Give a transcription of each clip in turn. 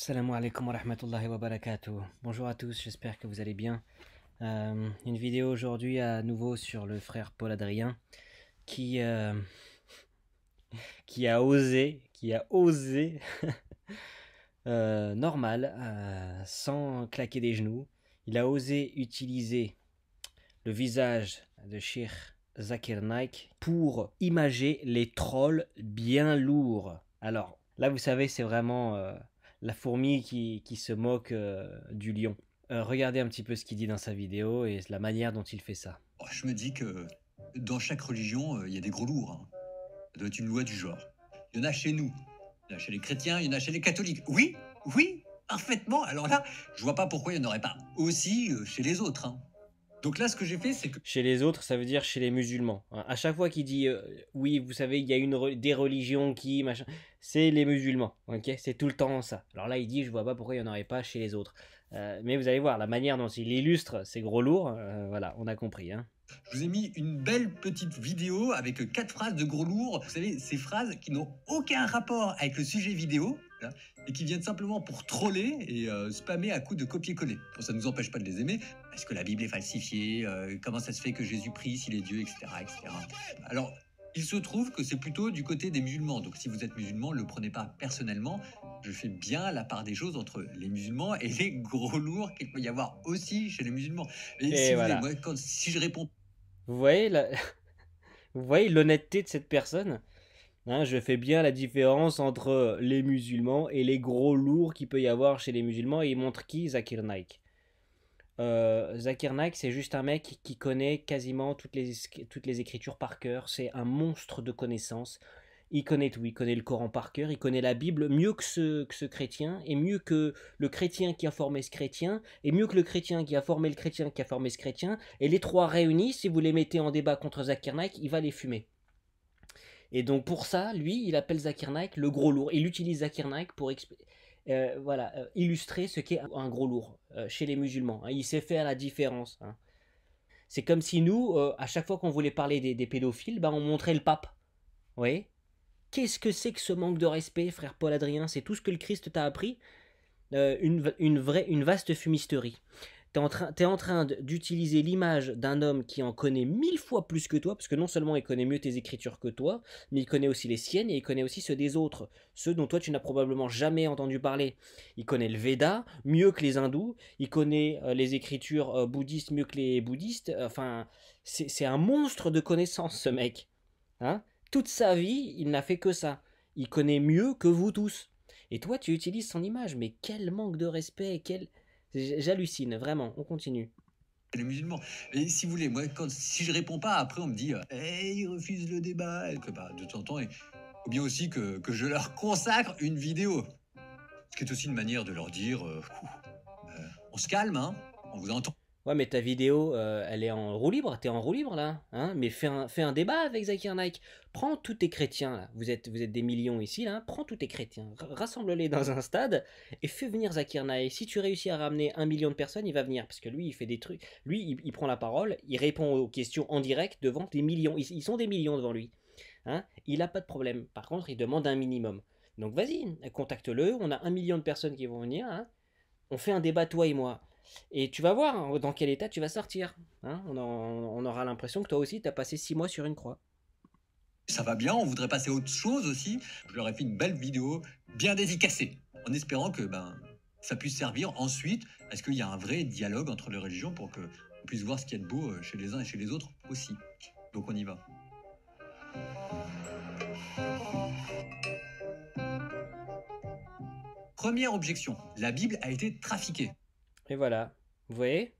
Assalamu alaikum wa rahmatullahi wa barakatuh. Bonjour à tous, j'espère que vous allez bien. Une vidéo aujourd'hui à nouveau sur le frère Paul Adrien qui, euh, qui a osé, normal, sans claquer des genoux, il a osé utiliser le visage de Sheikh Zakir Naik pour imager les trolls bien lourds. Alors là, vous savez, c'est vraiment la fourmi qui se moque du lion. Regardez un petit peu ce qu'il dit dans sa vidéo et la manière dont il fait ça. Je me dis que dans chaque religion, il y a des gros lourds. Ça doit être une loi du genre. Il y en a chez nous, il y en a chez les chrétiens, il y en a chez les catholiques. Oui, parfaitement. Alors là, je vois pas pourquoi il n'y en aurait pas aussi chez les autres. Donc là, ce que j'ai fait, c'est que... Chez les autres, ça veut dire chez les musulmans. À chaque fois qu'il dit oui, vous savez, il y a des religions qui machin, c'est les musulmans. Ok, c'est tout le temps ça. Alors là, il dit, je vois pas pourquoi il n'y en aurait pas chez les autres. Mais vous allez voir la manière dont il illustre ces gros lourds. Voilà, on a compris. Je vous ai mis une belle petite vidéo avec 4 phrases de gros lourds. Vous savez, ces phrases qui n'ont aucun rapport avec le sujet vidéo là, et qui viennent simplement pour troller et spammer à coups de copier-coller. Bon, ça ne nous empêche pas de les aimer. Est-ce que la Bible est falsifiée? Comment ça se fait que Jésus prie s'il est Dieu, etc., etc. Alors, il se trouve que c'est plutôt du côté des musulmans. Donc, si vous êtes musulman, ne le prenez pas personnellement. Je fais bien la part des choses entre les musulmans et les gros lourds qu'il peut y avoir aussi chez les musulmans. Et si voilà. vous voulez, moi, si je réponds... Vous voyez vous voyez l'honnêteté de cette personne? Je fais bien la différence entre les musulmans et les gros lourds qu'il peut y avoir chez les musulmans. Et il montre qui? Zakir Naik. Zakir Naik, c'est juste un mec qui connaît quasiment toutes les écritures par cœur. C'est un monstre de connaissances. Il connaît tout, il connaît le Coran par cœur, il connaît la Bible mieux que ce chrétien, et mieux que le chrétien qui a formé ce chrétien, et mieux que le chrétien qui a formé le chrétien qui a formé ce chrétien, et les trois réunis, si vous les mettez en débat contre Zakir Naik, il va les fumer. Et donc pour ça, lui, il appelle Zakir Naik le gros lourd. Il utilise Zakir Naik pour illustrer ce qu'est un gros lourd chez les musulmans. Il sait faire la différence. C'est comme si nous, à chaque fois qu'on voulait parler des pédophiles, on montrait le pape. Vous voyez ? Qu'est-ce que c'est que ce manque de respect, frère Paul Adrien? C'est tout ce que le Christ t'a appris? Une vaste fumisterie. T'es en train d'utiliser l'image d'un homme qui en connaît 1000 fois plus que toi, parce que non seulement il connaît mieux tes écritures que toi, mais il connaît aussi les siennes et il connaît aussi ceux des autres, ceux dont toi tu n'as probablement jamais entendu parler. Il connaît le Veda mieux que les hindous, il connaît les écritures bouddhistes mieux que les bouddhistes. Enfin, c'est un monstre de connaissances, ce mec. Toute sa vie, il n'a fait que ça. Il connaît mieux que vous tous. Et toi, tu utilises son image. Mais quel manque de respect, J'hallucine, vraiment. On continue. Les musulmans. Et si vous voulez, moi, si je réponds pas, après on me dit il refuse le débat. Et que, de temps en temps, il faut bien aussi que je leur consacre une vidéo. Ce qui est aussi une manière de leur dire on se calme, on vous entend. Ouais, mais ta vidéo, elle est en roue libre. T'es en roue libre, là. Mais fais un débat avec Zakir Naik. Prends tous tes chrétiens, là. Vous êtes des millions ici, là. Prends tous tes chrétiens. Rassemble-les dans un stade et fais venir Zakir Naik. Si tu réussis à ramener 1 million de personnes, il va venir. Parce que lui, il fait des trucs. Lui, il prend la parole. Il répond aux questions en direct devant des millions. Ils sont des millions devant lui. Il n'a pas de problème. Par contre, il demande un minimum. Donc vas-y, contacte-le. On a 1 million de personnes qui vont venir. On fait un débat, toi et moi. Et tu vas voir dans quel état tu vas sortir. On aura l'impression que toi aussi, tu as passé 6 mois sur une croix. Ça va bien, on voudrait passer à autre chose aussi. Je leur ai fait une belle vidéo bien dédicacée, en espérant que ça puisse servir ensuite à ce qu'il y a un vrai dialogue entre les religions pour qu'on puisse voir ce qu'il y a de beau chez les uns et chez les autres aussi. Donc on y va. Première objection, la Bible a été trafiquée. Et voilà, vous voyez?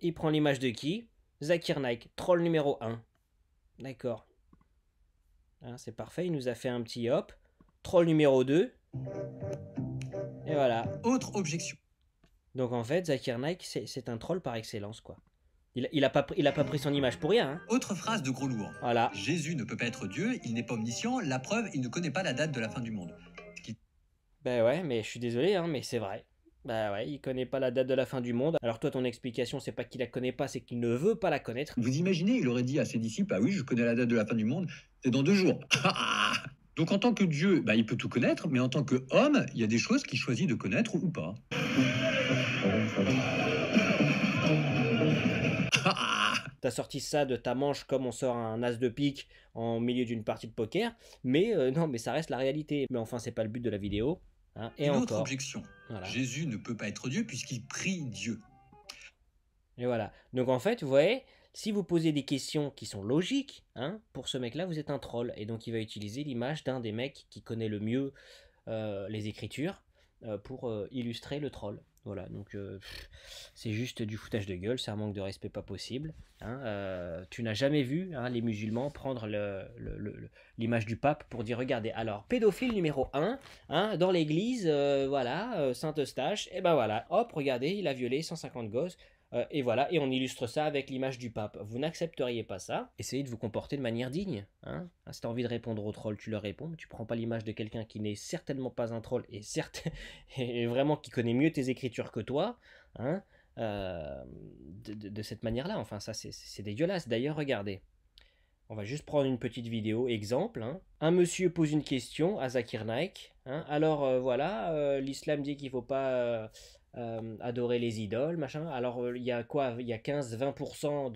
Il prend l'image de qui? Zakir Naik, troll numéro 1. D'accord. C'est parfait, il nous a fait un petit hop. Troll numéro 2. Et voilà. Autre objection. Donc en fait, Zakir Naik, c'est un troll par excellence, quoi. Il a pas pris son image pour rien. Autre phrase de gros lourd. Voilà. Jésus ne peut pas être Dieu, il n'est pas omniscient. La preuve, il ne connaît pas la date de la fin du monde. Ben ouais, mais je suis désolé, mais c'est vrai. Bah ouais, il connaît pas la date de la fin du monde. Alors toi, ton explication, c'est pas qu'il la connaît pas, c'est qu'il ne veut pas la connaître. Vous imaginez, il aurait dit à ses disciples, ah oui, je connais la date de la fin du monde, c'est dans 2 jours. Donc en tant que Dieu, bah, il peut tout connaître, mais en tant qu'homme, il y a des choses qu'il choisit de connaître ou pas. T'as sorti ça de ta manche comme on sort un as de pique en milieu d'une partie de poker, mais non, mais ça reste la réalité. Mais enfin, c'est pas le but de la vidéo, hein, et Une autre encore. objection. Voilà. Jésus ne peut pas être Dieu puisqu'il prie Dieu. Et voilà. Donc en fait, vous voyez, si vous posez des questions qui sont logiques, hein, pour ce mec-là, vous êtes un troll. Et donc il va utiliser l'image d'un des mecs qui connaît le mieux les écritures pour illustrer le troll. Voilà, donc c'est juste du foutage de gueule, c'est un manque de respect pas possible. Hein. Tu n'as jamais vu, hein, les musulmans prendre l'image du pape pour dire regardez, alors pédophile numéro 1, hein, dans l'église, voilà, Saint-Eustache, et ben voilà, hop, regardez, il a violé 150 gosses. Et voilà, et on illustre ça avec l'image du pape. Vous n'accepteriez pas ça. Essayez de vous comporter de manière digne. Hein. Si tu as envie de répondre au troll, tu leur réponds. Tu prends pas l'image de quelqu'un qui n'est certainement pas un troll et, et vraiment qui connaît mieux tes écritures que toi. Hein, de cette manière-là. Enfin, ça, c'est dégueulasse. D'ailleurs, regardez. On va juste prendre une petite vidéo, exemple. Hein. Un monsieur pose une question à Zakir Naik. Hein. Alors voilà, l'islam dit qu'il ne faut pas adorer les idoles, machin. Alors il y a quoi? Il y a 15-20%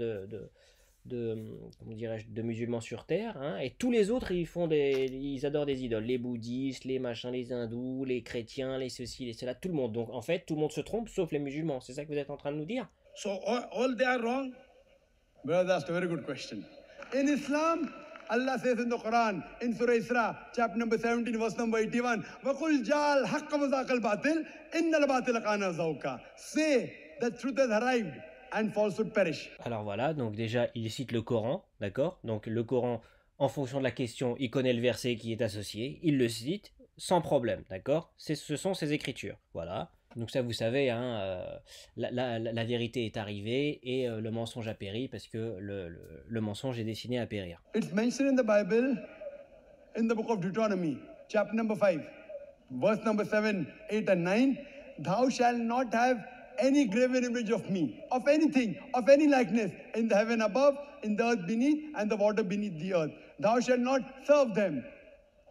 comment dirais-je, de musulmans sur Terre. Hein. Et tous les autres, ils adorent des idoles. Les bouddhistes, les machins, les hindous, les chrétiens, les ceci, les cela, tout le monde. Donc en fait, tout le monde se trompe, sauf les musulmans. C'est ça que vous êtes en train de nous dire? So all they are wrong? Brother, that's a very good question. In Islam, Allah says in the Quran, in Surah Isra, chapter number 17, verse number 81, وَقُلْ جَعَلْ حَقَّ وَزَاقَ الْبَاطِلِ إِنَّ الْبَاطِلَ كَانَ زَوْقًا. Say that truth has arrived and falsehood perish. Alors voilà, donc déjà, il cite le Coran, d'accord? Donc le Coran, en fonction de la question, il connaît le verset qui est associé, il le cite sans problème, d'accord? Ce sont ses écritures, voilà. Donc ça, vous savez, hein, la vérité est arrivée et le mensonge a péri parce que le mensonge est destiné à périr. It's mentioned in the Bible, in the book of Deuteronomy, chapter number 5, verse number 7, 8, and 9. Thou shalt not have any graven image of me, of anything, of any likeness, in the heaven above, in the earth beneath, and the water beneath the earth. Thou shalt not serve them,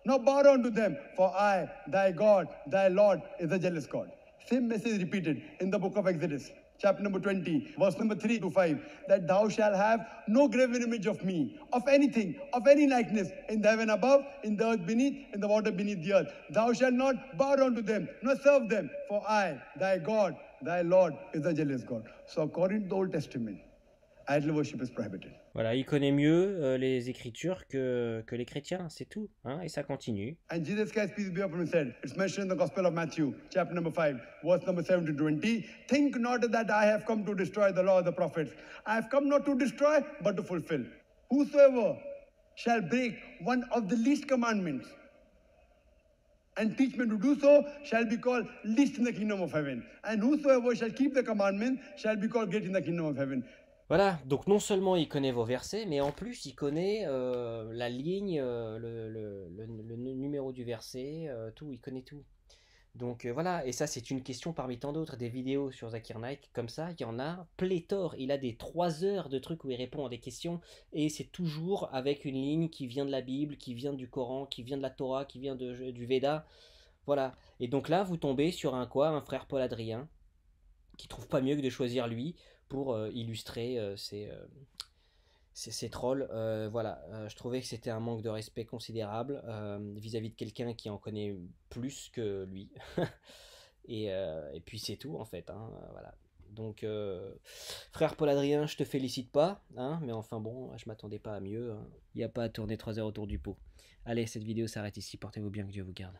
nor bow down to them, for I, thy God, thy Lord, is a jealous God. Same message repeated in the book of Exodus, chapter number 20, verse number 3 to 5, that thou shalt have no graven image of me, of anything, of any likeness, in the heaven above, in the earth beneath, in the water beneath the earth. Thou shalt not bow down to them, nor serve them, for I, thy God, thy Lord, is a jealous God. So according to the Old Testament, idol worship is prohibited. Voilà, il connaît mieux les écritures que les chrétiens, c'est tout, hein, et ça continue. And Jesus Christ, peace be upon him, said, it's mentioned in the Gospel of Matthew, chapter number 5, verse number 7 to 20, think not that I have come to destroy the law of the prophets. I have come not to destroy, but to fulfill. Whosoever shall break one of the least commandments and teach men to do so shall be called least in the kingdom of heaven. And whosoever shall keep the commandments shall be called great in the kingdom of heaven. Voilà, donc non seulement il connaît vos versets, mais en plus il connaît la ligne, le numéro du verset, tout, il connaît tout. Donc voilà, et ça c'est une question parmi tant d'autres, des vidéos sur Zakir Naik, comme ça, il y en a pléthore. Il a des 3 heures de trucs où il répond à des questions, et c'est toujours avec une ligne qui vient de la Bible, qui vient du Coran, qui vient de la Torah, qui vient du Veda. Voilà, et donc là vous tombez sur un frère Paul Adrien, qui trouve pas mieux que de choisir lui pour illustrer ces trolls. Voilà, je trouvais que c'était un manque de respect considérable vis-à-vis de quelqu'un qui en connaît plus que lui. et puis c'est tout en fait. Hein, voilà. Donc, frère Paul Adrien, je te félicite pas, hein, mais enfin bon, je m'attendais pas à mieux. Hein. Il n'y a pas à tourner 3 heures autour du pot. Allez, cette vidéo s'arrête ici. Portez-vous bien, que Dieu vous garde.